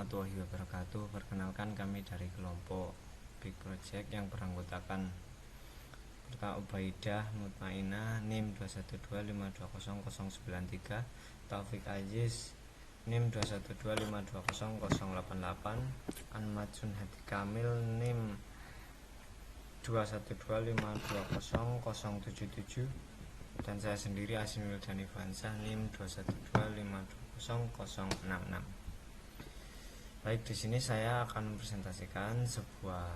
warahmatullahi wabarakatuh. Perkenalkan, kami dari kelompok Big Project yang beranggotakan pertama Ubaidah Mutmainah NIM 212520093, Taufik Aziz NIM 212520088, Ahmad Sunhadi Kamil NIM 212520077, dan saya sendiri Asmil Dani Fansah NIM 212520066. Baik, di sini saya akan mempresentasikan sebuah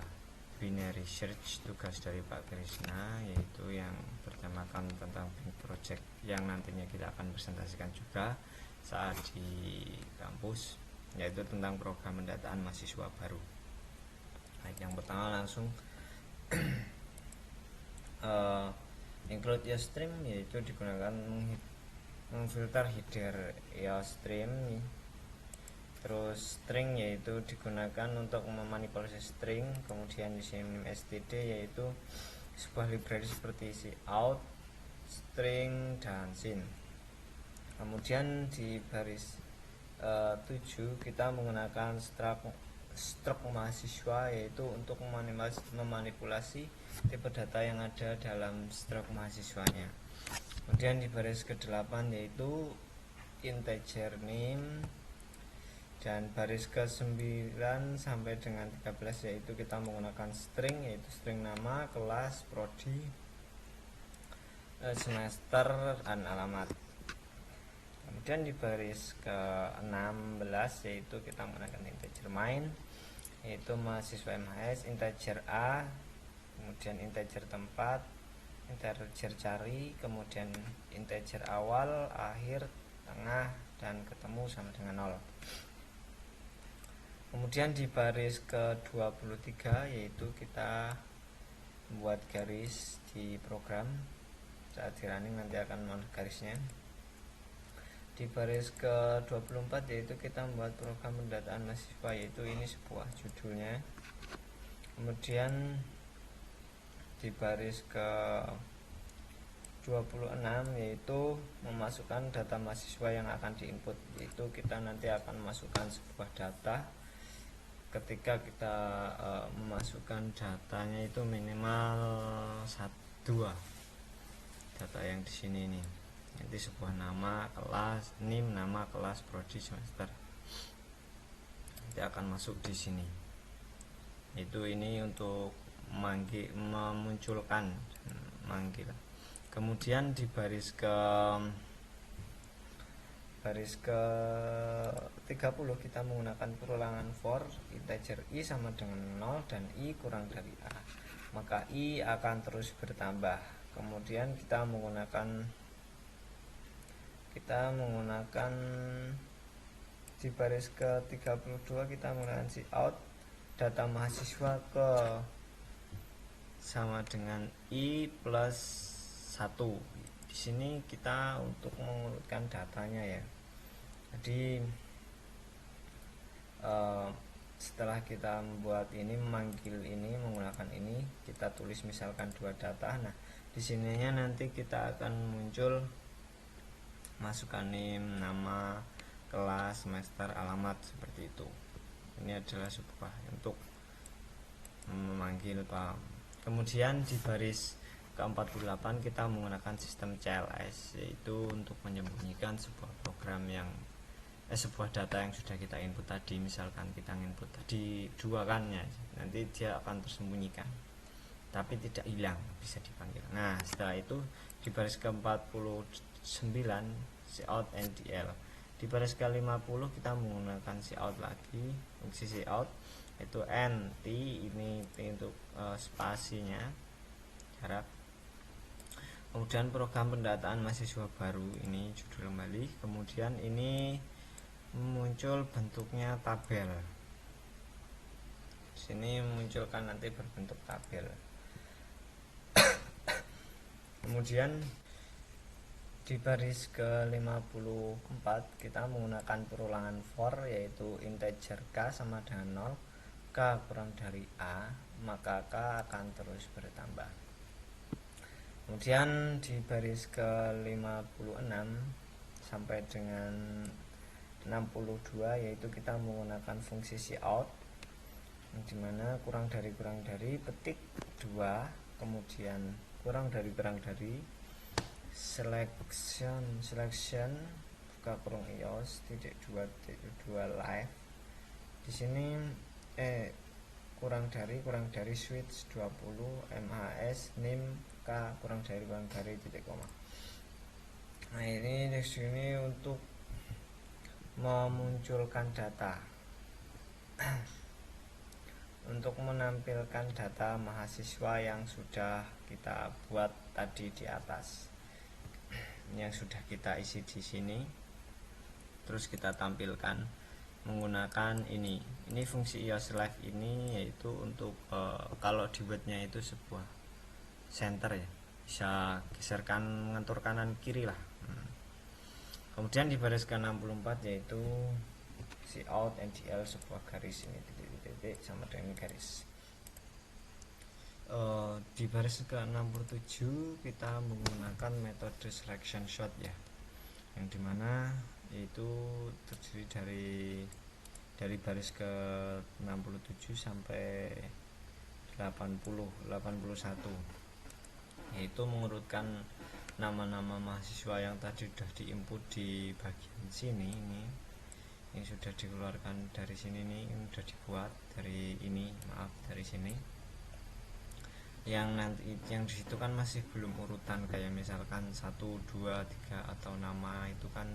binary search tugas dari Pak Krisna, yaitu yang bertemakan tentang Big Project yang nantinya kita akan presentasikan juga saat di kampus, yaitu tentang program pendataan mahasiswa baru. Baik, yang pertama langsung include stream, yaitu digunakan memfilter header stream. Terus string, yaitu digunakan untuk memanipulasi string. Kemudian di sini std, yaitu sebuah library seperti cout, string, dan sin. Kemudian di baris 7 kita menggunakan struct mahasiswa, yaitu untuk memanipulasi tipe data yang ada dalam struct mahasiswanya. Kemudian di baris ke-8 yaitu integer name, dan baris ke-9 sampai dengan 13 yaitu kita menggunakan string, yaitu string nama, kelas, prodi, semester, dan alamat. Kemudian di baris ke-16 yaitu kita menggunakan integer main, yaitu mahasiswa MHS, integer A, kemudian integer tempat, integer cari, kemudian integer awal, akhir, tengah, dan ketemu sama dengan 0. Kemudian di baris ke-23 yaitu kita membuat garis di program, saat di running nanti akan membuat garisnya. Di baris ke-24 yaitu kita membuat program pendataan mahasiswa, yaitu ini sebuah judulnya. Kemudian di baris ke-26 yaitu memasukkan data mahasiswa yang akan diinput, yaitu kita nanti akan memasukkan sebuah data. Ketika kita memasukkan datanya itu minimal 2 data yang di sini ini, nanti sebuah nama, kelas, NIM, nama, kelas, prodi, semester, nanti akan masuk di sini. Itu ini untuk memunculkan manggil. Kemudian di baris ke-30 kita menggunakan perulangan for integer i sama dengan 0 dan i kurang dari a, maka i akan terus bertambah. Kemudian kita menggunakan di baris ke-32 kita menggunakan cout data mahasiswa ke sama dengan i plus 1. Di sini kita untuk mengurutkan datanya ya. Jadi setelah kita membuat ini, memanggil ini menggunakan ini, kita tulis misalkan 2 data. Nah, di sininya nanti kita akan muncul masukkan NIM, nama, kelas, semester, alamat, seperti itu. Ini adalah sebuah untuk memanggil Pak. Kemudian di baris ke-48 kita menggunakan sistem CLS, yaitu untuk menyembunyikan sebuah program yang sebuah data yang sudah kita input tadi. Misalkan kita input tadi 2 kan ya, nanti dia akan tersembunyikan tapi tidak hilang, bisa dipanggil. Nah, setelah itu di baris ke-49 cout ndl. Di baris ke-50 kita menggunakan cout lagi, fungsi cout, yaitu nt, ini untuk spasinya, jarak. Kemudian program pendataan mahasiswa baru, ini judul kembali. Kemudian ini muncul bentuknya tabel. Sini munculkan nanti berbentuk tabel. Kemudian di baris ke-54 kita menggunakan perulangan for, yaitu integer k sama dengan 0, k kurang dari a, maka k akan terus bertambah. Kemudian di baris ke-56 sampai dengan 62, yaitu kita menggunakan fungsi cout, dimana kurang dari petik 2, kemudian kurang dari selection buka kurung ios titik 2 live. Di sini kurang dari switch 20 MHS nim k kurang dari titik koma. Nah, ini di sini untuk memunculkan data. Untuk menampilkan data mahasiswa yang sudah kita buat tadi di atas, yang sudah kita isi di sini, terus kita tampilkan menggunakan ini fungsi iOS Live ini, yaitu untuk kalau di wordnya itu sebuah center ya, bisa geserkan mengatur kanan kiri lah. Kemudian di baris ke-64 yaitu cout NDL sebuah garis ini titik sama dengan garis. Di baris ke-67 kita menggunakan metode selection shot ya, yang dimana yaitu terdiri dari baris ke-67 sampai 81, yaitu mengurutkan nama-nama mahasiswa yang tadi sudah diinput di bagian sini. Ini sudah dikeluarkan dari sini nih, ini sudah dibuat dari sini. Yang disitu kan masih belum urutan, kayak misalkan 1, 2, 3 atau nama itu kan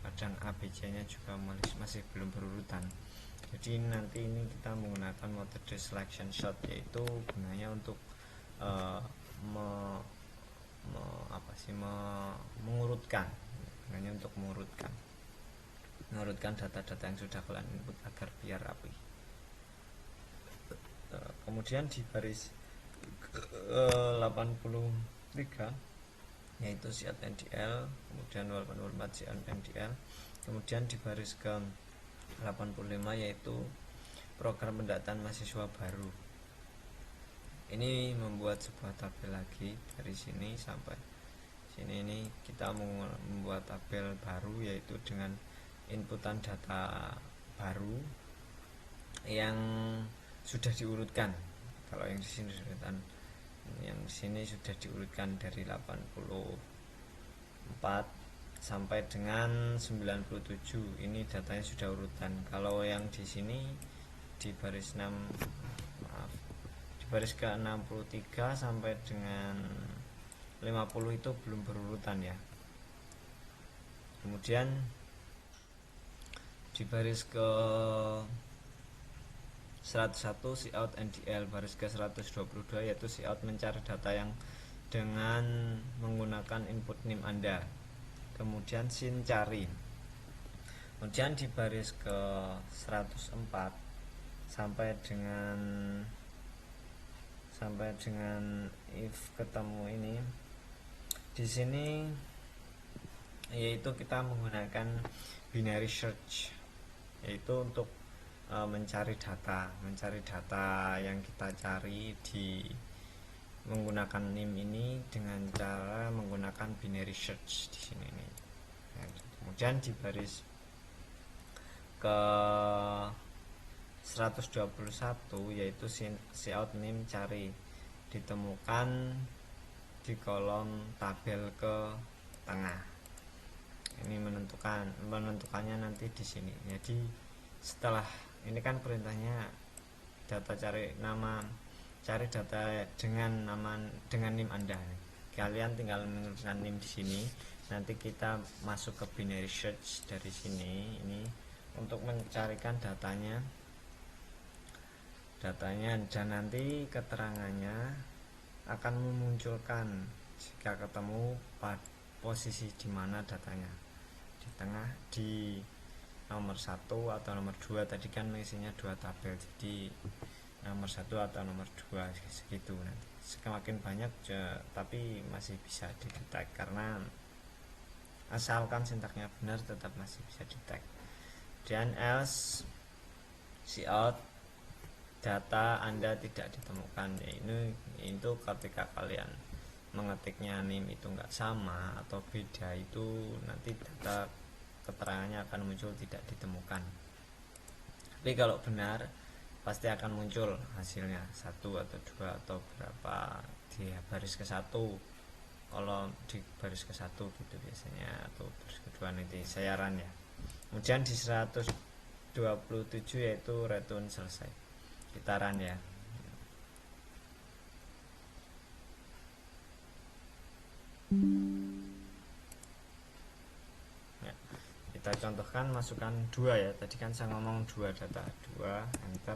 kadang ABC-nya juga masih belum berurutan. Jadi nanti ini kita menggunakan metode selection shot, yaitu gunanya untuk mengurutkan data-data yang sudah kalian input agar biar rapi. Kemudian di baris 83 yaitu cout NDL, kemudian 84 cout NDL, kemudian di baris ke 85 yaitu program pendataan mahasiswa baru. Ini membuat sebuah tabel lagi dari sini sampai sini. Ini kita membuat tabel baru, yaitu dengan inputan data baru yang sudah diurutkan. Kalau yang di sini sudah diurutkan dari 84 sampai dengan 97. Ini datanya sudah urutan. Kalau yang di sini di baris baris ke-63 sampai dengan 50 itu belum berurutan ya. Kemudian di baris ke 101 cout NDL, baris ke 122 yaitu cout mencari data yang dengan menggunakan input NIM Anda, kemudian sin cari. Kemudian di baris ke 104 sampai dengan if ketemu ini, di sini yaitu kita menggunakan binary search, yaitu untuk mencari data yang kita cari di menggunakan NIM ini dengan cara menggunakan binary search di sini nih. Kemudian di baris ke 121 yaitu cout NIM cari ditemukan di kolom tabel ke tengah. Ini menentukannya nanti di sini. Jadi setelah ini kan perintahnya cari data dengan NIM Anda. Kalian tinggal mengetikkan NIM di sini. Nanti kita masuk ke binary search dari sini. Ini untuk mencarikan datanya dan nanti keterangannya akan memunculkan jika ketemu pada posisi di mana datanya, di tengah, di nomor 1 atau nomor 2. Tadi kan isinya 2 tabel, jadi nomor 1 atau nomor 2 segitu. Nanti semakin banyak tapi masih bisa didetek, karena asalkan sintaknya benar tetap masih bisa didetek. Dan else cout data Anda tidak ditemukan, ya itu ketika kalian mengetiknya NIM itu enggak sama atau beda, itu nanti data keterangannya akan muncul tidak ditemukan. Tapi kalau benar pasti akan muncul hasilnya 1 atau 2 atau berapa di baris ke-1. Kalau di baris ke-1 gitu biasanya, atau baris kedua, nanti saya run ya. Kemudian di 127 yaitu return selesai, kita run ya. Kita contohkan, masukkan 2 ya, tadi kan saya ngomong 2 data, 2 enter,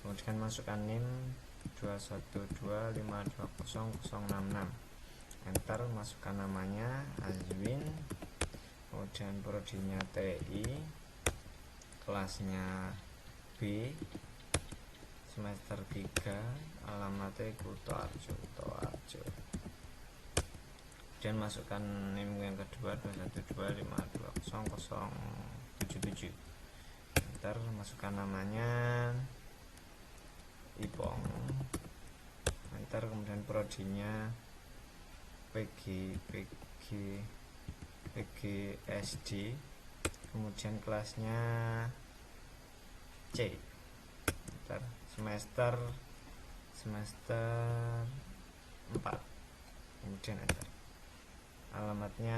kemudian masukkan NIM 212520066, enter, masukkan namanya Azwin, kemudian prodinya TI, kelasnya B, semester 3, alamatnya Kutoarjo. Kemudian masukkan NIM yang kedua 212520077, enter, masukkan namanya Ipong, enter, kemudian prodinya PGSD, kemudian kelasnya C, enter, semester 4, kemudian enter, alamatnya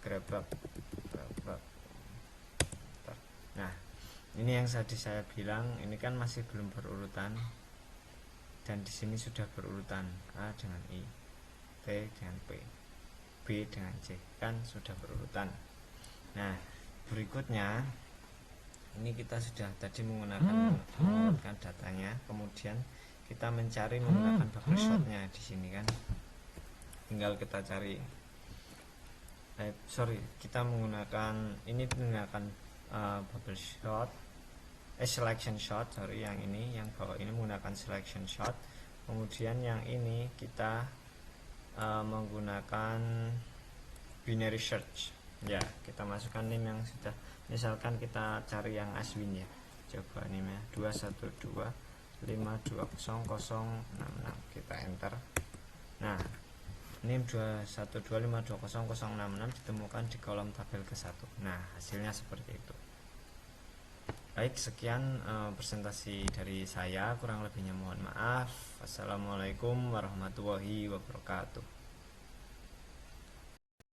Grebek. Nah, ini yang tadi saya bilang, ini kan masih belum berurutan, dan di sini sudah berurutan, A dengan I, T dengan P, B dengan C, kan sudah berurutan. Nah, berikutnya ini kita sudah tadi menggunakan datanya, kemudian kita mencari menggunakan bubble shotnya di sini kan. Tinggal kita cari, kita menggunakan ini, menggunakan bubble shot, selection shot, yang ini, yang bawah ini menggunakan selection shot. Kemudian yang ini kita menggunakan binary search ya. Kita masukkan NIM yang sudah, misalkan kita cari yang Aswin ya, coba NIM ya 212520066, kita enter. Nah, NIM 212520066 ditemukan di kolom tabel ke-1. Nah, hasilnya seperti itu. Baik, sekian presentasi dari saya, kurang lebihnya mohon maaf. Assalamualaikum warahmatullahi wabarakatuh.